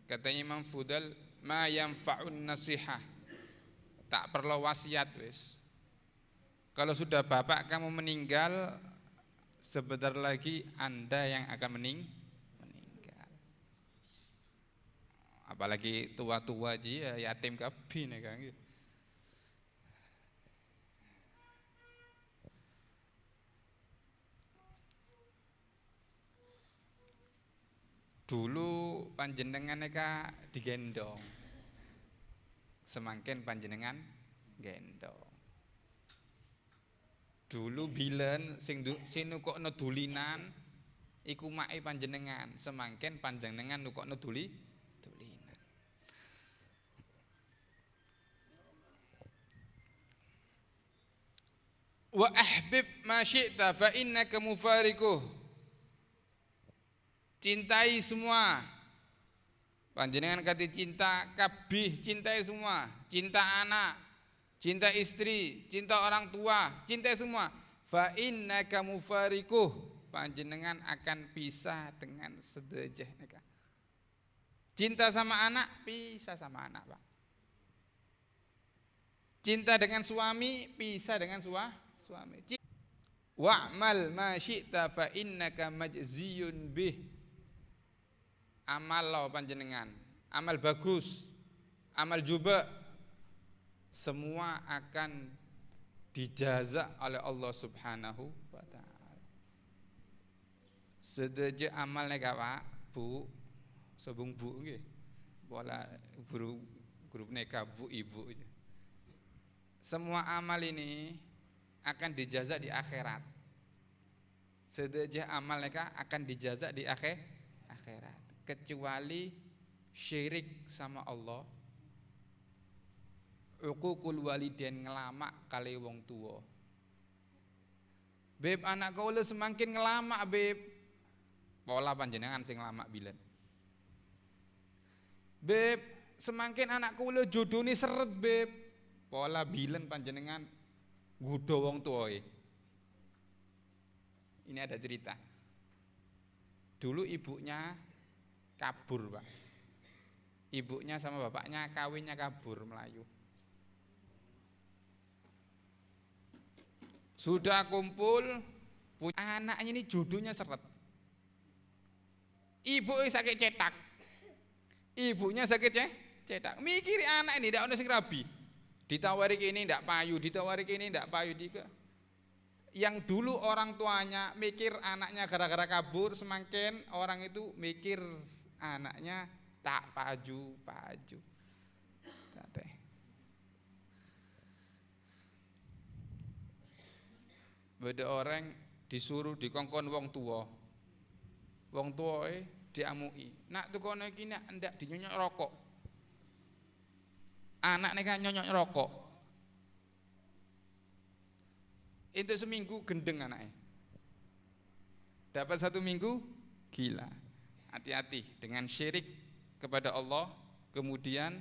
Katanya Imam Fudail, "Ma yanfa'un nasihah." Tak perlu wasiat wis. Kalau sudah bapak kamu meninggal, sebentar lagi Anda yang akan meninggal. Apalagi tua-tua aja yatim kabeh nek kan. Dulu panjenengan neka digendong, semangkin panjenengan gendong. Dulu bilen sing nukokno dulinan iku mae panjenengan, semangkin panjenengan nukokno dulinan. Wa ahbib ma syi'ta fa innaka mufariquh. Cintai semua. Panjenengan kata cinta kabeh, cintai semua. Cinta anak, cinta istri, cinta orang tua, cintai semua. Fa innaka mufariquh. Panjenengan akan pisah dengan sedejah neka. Cinta sama anak, pisah sama anak, Pak. Cinta dengan suami, pisah dengan suami. Wa'mal ma syi'ta fa innaka majziyun bih. Amal lo panjenengan, amal bagus, amal juga, semua akan dijaza oleh Allah Subhanahu wa ta'ala. Sedeje amal nek Pak, Bu, sebung Bu nggih. Bola grup neka Bu Ibu. Semua amal ini akan dijaza di akhirat. Sedeje amal neka akan dijaza di akhirat. Kecuali syirik sama Allah, uququl walidain, ngelamak kali wong tua. Beb, anak kaula semakin ngelamak beb, pola panjenengan sing ngelamak bilen. Beb, semakin anak kaula jodone seret beb, pola bilen panjenengan nggodha wong tuae. Ini ada cerita. Dulu ibunya kabur, Pak. Ibunya sama bapaknya kawinnya kabur Melayu. Sudah kumpul, anaknya ini jodohnya seret. Ibu sakit cetak. Ibunya sakit cetak. Mikir anak ini ndak ono sing rabi. Ditawari kene ndak payu, ditawari kene ndak payu dika. Yang dulu orang tuanya mikir anaknya gara-gara kabur, semakin orang itu mikir anaknya tak paju. Beda orang disuruh dikongkon wong tua. Wong tuae diamui. Nak tukono iki nak ndak dinyonyok rokok. Anak nek nyonyok rokok. Itu seminggu gendeng anaknya. Dapat 1 minggu gila. Hati-hati dengan syirik kepada Allah, kemudian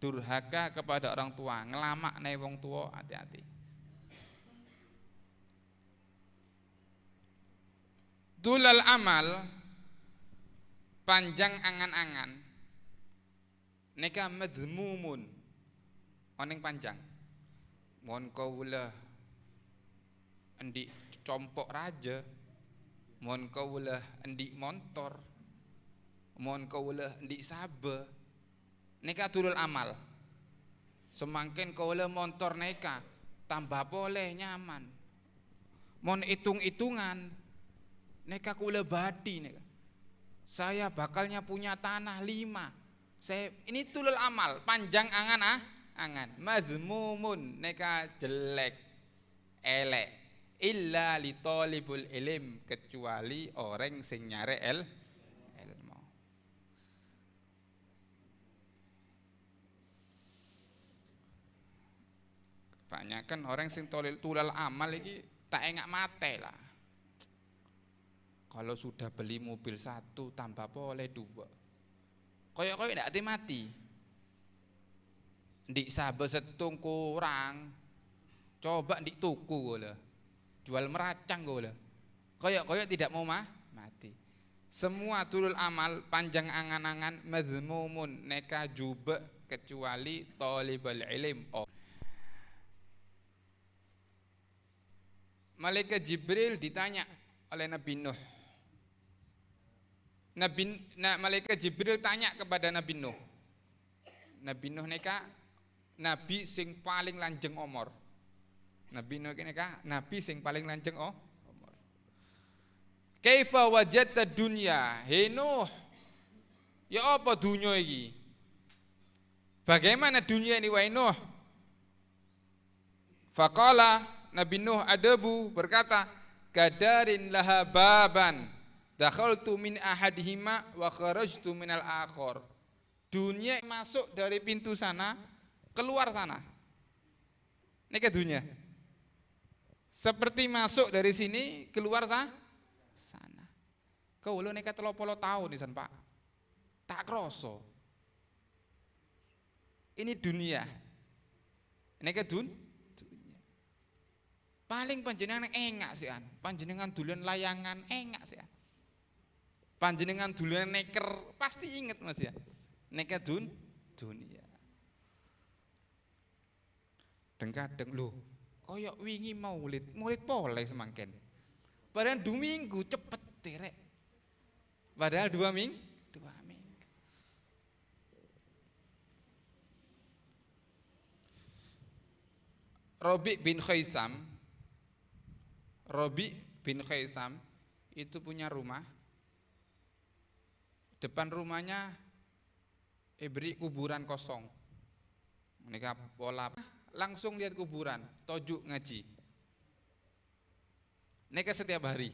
durhaka kepada orang tua, ngelamak nek wong tua, hati-hati. Tulal amal, panjang angan-angan, neka madhmumun, oneng panjang. Mohon kaulah endik compok raja, mohon kaulah endik montor, mohon kaulah endik sabe, neka tulul amal. Semakin kaulah montor neka tambah boleh nyaman, mohon hitung-hitungan, neka kaulah badi neka. Saya bakalnya punya tanah 5. Ini tulul amal, panjang angan. Madhmumun neka jelek. elek. Illa li talibul ilm, kecuali orang sing nyare ilmu. Kebanyakan orang sing tulal amal iki tak engak mate lah. Kalau sudah beli mobil 1 tambah boleh 2. Koyok-koyok ndak mati. Ndik sabe setung kurang. Coba ndik tuku gola. Jual meracang gola. Koyok-koyok tidak mau mati. Semua tulul amal panjang angan-angan mazmumun neka juba kecuali talibul ilm. Malaikat Jibril ditanya oleh Nabi Nuh. Malaikat Jibril tanya kepada Nabi Nuh. Nabi Nuh neka nabi sing paling lanjeng umur. Nabi Nuh neka nabi sing paling lanjeng umur. Kaifa wajadta dunya? He Nuh, ya apa dunya iki? Bagaimana dunia ini wahai Nuh? Faqala Nabi Nuh adabu berkata, kadarin laha baban dakhaltu min ahadihima wa kharajtu minal akhar. Dunia masuk dari pintu sana, keluar sana. Ini ke dunia. Seperti masuk dari sini, keluar sana. Kau lo neka 30 tahun di sana, Pak. Tak kroso. Ini dunia. Ini ke dunia. Paling panjenengan engak sih an, panjenengan dulian layangan engak sih an, panjenengan dulian neker pasti inget mas ya, neker dunia. Dan kadang loh, koyok wingi maulid poleh semangken, padahal 2 minggu cepet terek, padahal 2 minggu. Robi bin Khaisam itu punya rumah. Depan rumahnya beri kuburan kosong. Mereka pola langsung lihat kuburan, tojuk ngaji. Mereka setiap hari.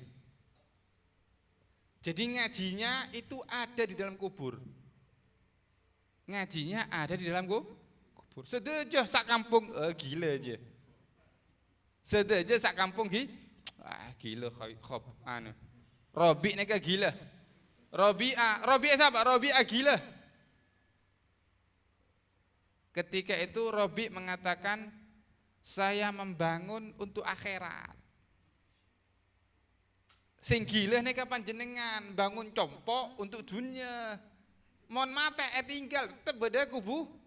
Jadi ngajinya itu ada di dalam kubur. Ngajinya ada di dalam kubur. Sedejah sak kampung gila aja. Sedejah sak kampung gila khop anu. Robi neka gila. Robi'ah siapa? Robi'ah gila. Ketika itu Robi mengatakan, saya membangun untuk akhirat. Sing gila neka panjenengan bangun compok untuk dunia. Mon mate tinggal tetep beda kuburan.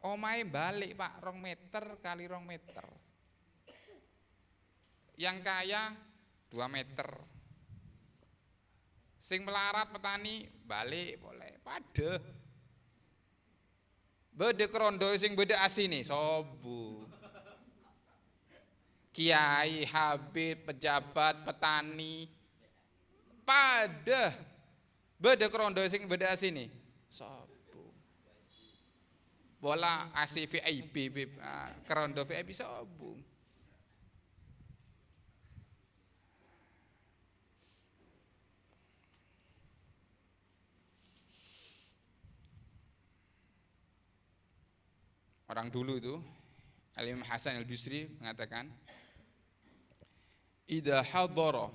Omahe balik Pak 2 meter kali 2 meter. Yang kaya 2 meter. Sing melarat petani balik boleh padha. Bede krondo sing bede asine sobu. Kiai, habib, pejabat, petani pada bede krondo sing bede asine sobu. Bola AC VIP, kerondo VIP sobu. Orang dulu itu Al-Imam Hasan Al-Bisri mengatakan, idza hadara,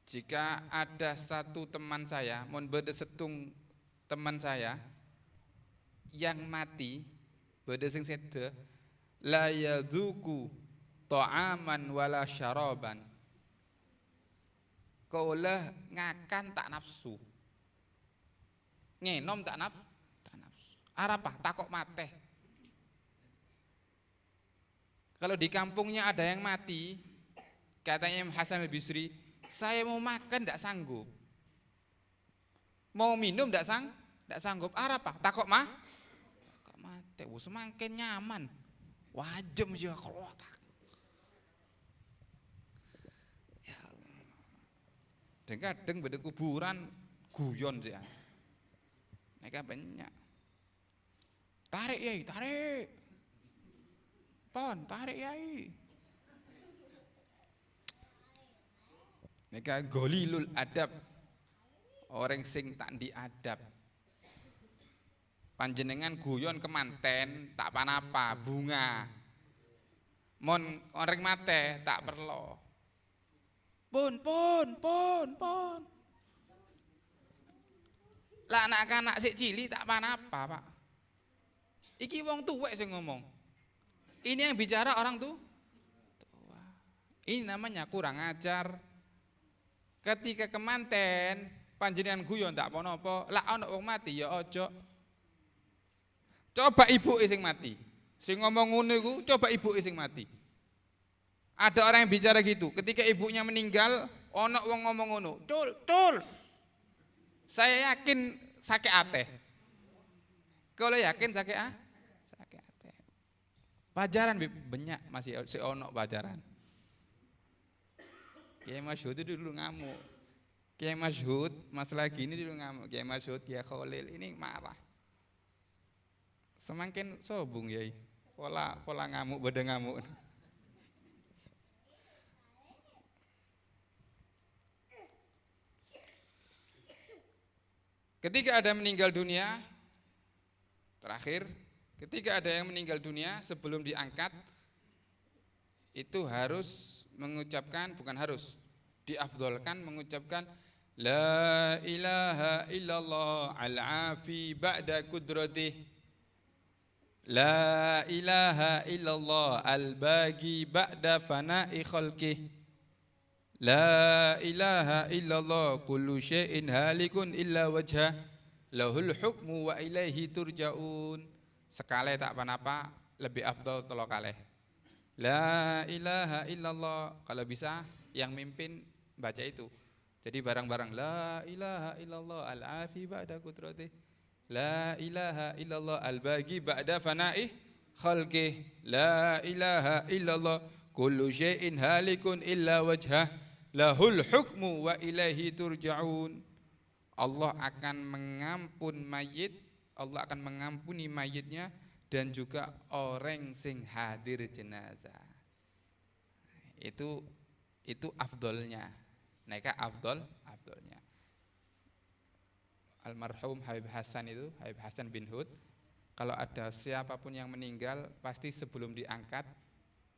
jika ada satu teman saya, mun bede setung teman saya yang mati, beda sing seda, la yadzuku ta'aman wala syaraban. Kaulah ngakan tak nafsu, ngenom tak nafsu. Arapa takok mate. Kalau di kampungnya ada yang mati, katanya Imam Hasan Al-Bisri, saya mau makan tidak sanggup, mau minum tidak sanggup. Arapa takok mate, semakin nyaman, wajem juga kelotak. Ya Allah. Dan kadang beda kuburan guyon sih. Mereka banyak. Tarik Yai, tarik. Pon, tarik Yai. Nika golilul adab. Orang sing tak di adab. Panjenengan guyon kemanten tak panapa bunga. Mon orang mate tak perlu. Pun. Lah anak-anak sik cili tak panapa, Pak. Iki wong tuwek sing ngomong. Ini yang bicara orang tua. Ini namanya kurang ajar. Ketika kemanten panjenengan guyon tak apa-apa, lah ana wong mati ya aja. Coba ibu sing mati. Sing ngomong ngono iku coba ibu sing mati. Ada orang yang bicara gitu, ketika ibunya meninggal, ana wong ngomong ngono, "Cul. Saya yakin sakit ate." Kalau yakin sakit ate. Pajaran banyak masih si ono pajaran. Kiai Masyhud itu dulu ngamuk. Kiai Masyhud masalah gini dulu ngamuk. Kiai Masyhud, Kiai Khalil ini marah. Semakin sobung Yai. Pola ngamuk beda ngamuk. Ketika ada meninggal dunia, terakhir, ketika ada yang meninggal dunia sebelum diangkat, itu harus mengucapkan, bukan harus, diafdolkan mengucapkan La ilaha illallah al-afi ba'da kudratih, La ilaha illallah al-bagi ba'da fana'i khalqih, La ilaha illallah kullu syai'in halikun illa wajhah, lahul hukmu wa ilaihi turja'un. Sekali tak apa-apa, lebih afdal kalau kalih. La ilaha illallah, kalau bisa yang mimpin baca itu. Jadi barang-barang la ilaha illallah al-afi ba'da kudratih, La ilaha illallah al-bagi ba'da fana'i khalqih, La ilaha illallah kullu syai'in halikun illa wajhah, lahul hukmu wa ilaihi turja'un. Allah akan mengampun mayit, Allah akan mengampuni mayitnya dan juga orang sing hadir jenazah. Itu afdolnya. Naika afdolnya. Almarhum Habib Hasan bin Hud, kalau ada siapapun yang meninggal pasti sebelum diangkat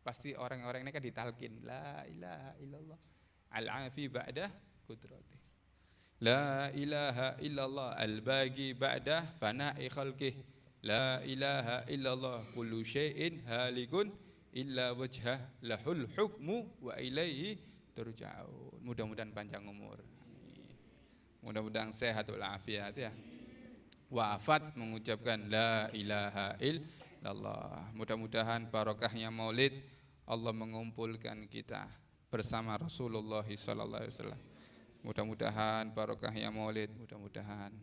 pasti orang-orang ini kan ditalkin la ilaha illallah al-afi ba'da kudrati, La ilaha illallah al-bagi ba'da fana'i khalqih, La ilaha illallah kullu syai'in halikun illa wajhah, lahul hukmu wa ilaihi turja'un. Mudah-mudahan panjang umur. Mudah-mudahan sehat walafiat ya. Wafat mengucapkan la ilaha illallah. Mudah-mudahan barokahnya Maulid Allah mengumpulkan kita bersama Rasulullah sallallahu alaihi wasallam. Mudah-mudahan barokahnya Maulid, mudah-mudahan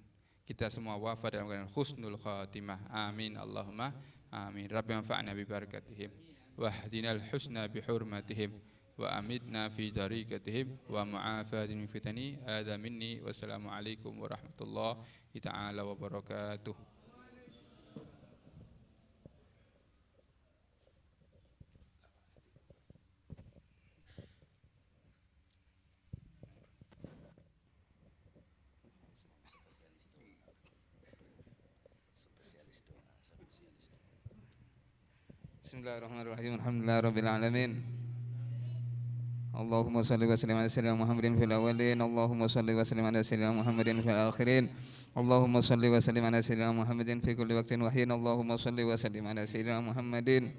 kita semua wafat dalam keadaan husnul khatimah. Amin Allahumma amin. Rabbi anfa'na bi barakatihim wahdinal husna bi hurmatihim wa amitna fi tariqatihim wa mu'afatin min fitani. Hadza minni wassalamu alaikum warahmatullahi taala wabarakatuh. Bismillahirrahmanirrahim. Alhamdulillahirabbil alamin. Allahumma shalli wa sallim ala sayyidina Muhammadin fil awwalin, Allahumma shalli wa sallim ala sayyidina Muhammadin fil akhirin, Allahumma shalli wa sallim ala sayyidina Muhammadin fi kulli waqtin wa hin, Allahumma shalli wa sallim ala sayyidina Muhammadin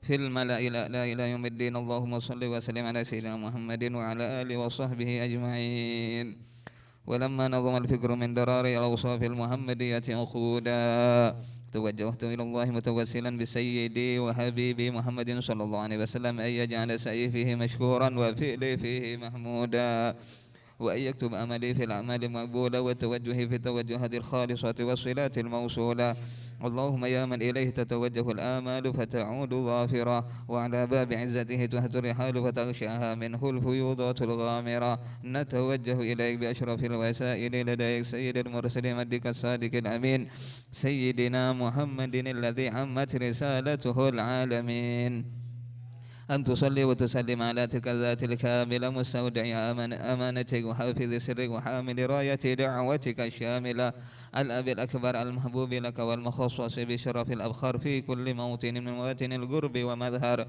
fil mala'il a'la ila yaumiddin, Allahumma shalli wa sallim ala sayyidina Muhammadin wa ala alihi wa sahbihi ajma'in. Walamma nazama al-fikru min darari al-awsaf al-muhammadiyyati uquda توجهت إلى الله متوسلا بسيدي وحبيبي محمد صلى الله عليه وسلم أن يجعل سعي فيه مشكورا وفعلي فيه محمودا وأن يكتب أملي في الأعمال مقبولة وتوجهي في التوجهات الخالصة والصلات الموصولة اللهم يا من إليه تتوجه الآمال فتعود ظافرة، وعلى باب عزته تهت الرحال فتغشاها منه الفيوضات الغامرة، نتوجه إليك بأشرف الوسائل لديك سيد المرسلين مدك الصادق الأمين سيدنا محمد الذي عمت رسالته العالمين، أن تصلي وتسلم على تلك الذات الكاملة مستودع أمانتك وحافظ سرك وحامل راية دعوتك الشاملة، الأب الأكبر المحبوب لك والمخصص بشرف الأبخار في كل موطن من مواطن القرب ومظهر،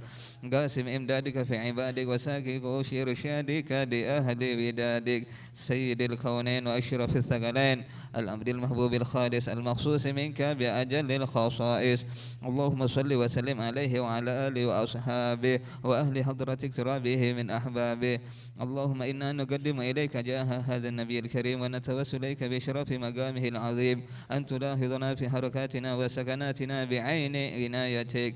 قاسم إمدادك في عبادك وساكك وإرشادك لأهل ودادك، سيد الكونين وأشرف الثقلين، الأمر المحبوب الخالص المخصوص منك بأجل الخصائص، اللهم صل وسلم عليه وعلى آله وأصحابه وأهل حضرتك ترابه من أحبابه. اللهم إنا نقدم إليك جاه هذا النبي الكريم ونتوسل إليك بشرف مقامه العظيم أن تلاحظنا في حركاتنا وسكناتنا بعين عنايتك،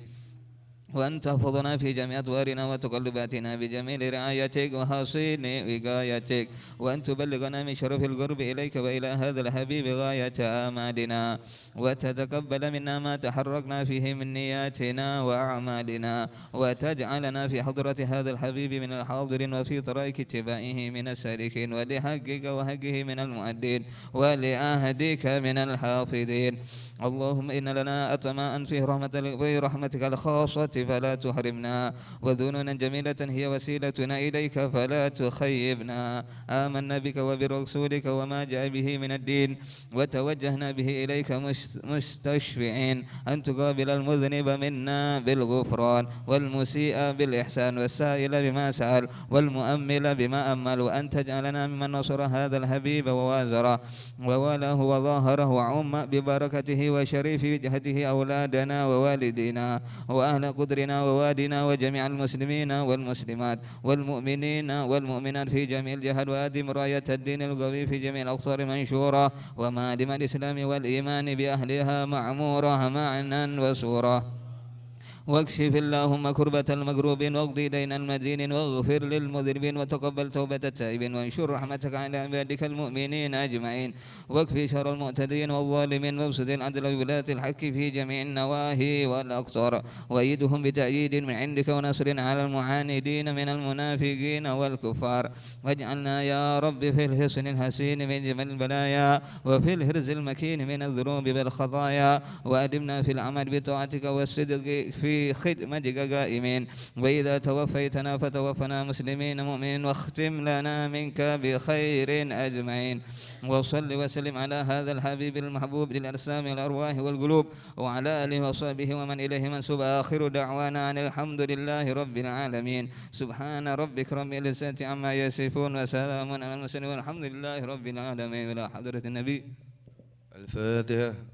وأن تحفظنا في جميع أدوارنا وتقلباتنا بجميل رعايتك وحصين وقايتك، وأن تبلغنا من شرف القرب إليك وإلى هذا الحبيب غاية آمالنا، وتتقبل منا ما تحركنا فيه من نياتنا وأعمالنا، وتجعلنا في حضرة هذا الحبيب من الحاضرين وفي طريق اتباعه من السالكين، ولحقك وحقه من المؤدين ولعهدك من الحافظين. اللهم إن لنا أطماء في رحمتك الخاصة فلا تحرمنا، وذنونا جميلة هي وسيلتنا إليك فلا تخيبنا، آمنا بك وبرسولك وما جاء به من الدين، وتوجهنا به إليك مستشفعين أن تقابل المذنب منا بالغفران، والمسيء بالإحسان، والسائل بما سأل، والمؤمل بما أمل، وأن تجعلنا ممن نصر هذا الحبيب ووازره ووالاه وظاهره وعم ببركته وشريف وجهته أولادنا ووالدينا وأهل قدرنا ووادنا وجميع المسلمين والمسلمات والمؤمنين والمؤمنات في جميع الجهاد، وأدم راية الدين القوي في جميع الأقطار منشورة، ومعلم الإسلام والإيمان بأهلها معمورة معنى وسورة. واكشف اللهم كربة المكروبين واقضي دين المدين واغفر للمذنبين وتقبل توبة التائبين وانشر رحمتك على عبادك المؤمنين أجمعين، واكفي شر المعتدين والظالمين وابسط العدل وولاة الحق في جميع النواهي والأقطار، وأيدهم بتأييد من عندك ونصر على المعاندين من المنافقين والكفار، واجعلنا يا رب في الحصن الحسين من جميع البلايا وفي الهرز المكين من الذنوب بالخطايا، وأدمنا في العمل بطاعتك والصدق في خدمتك قائمين، وإذا توفيتنا فتوفنا مسلمين مؤمنين، واختم لنا منك بخير أجمعين. وصل وسلم على هذا الحبيب المحبوب للأجسام والأرواح والقلوب وعلى آله وصحبه ومن إليه منسوب. آخر دعوانا أن الحمد لله رب العالمين. سبحان ربك رب العزة عما يصفون وسلام على المرسلين والحمد لله رب العالمين. إلى حضرة النبي. الفاتحة.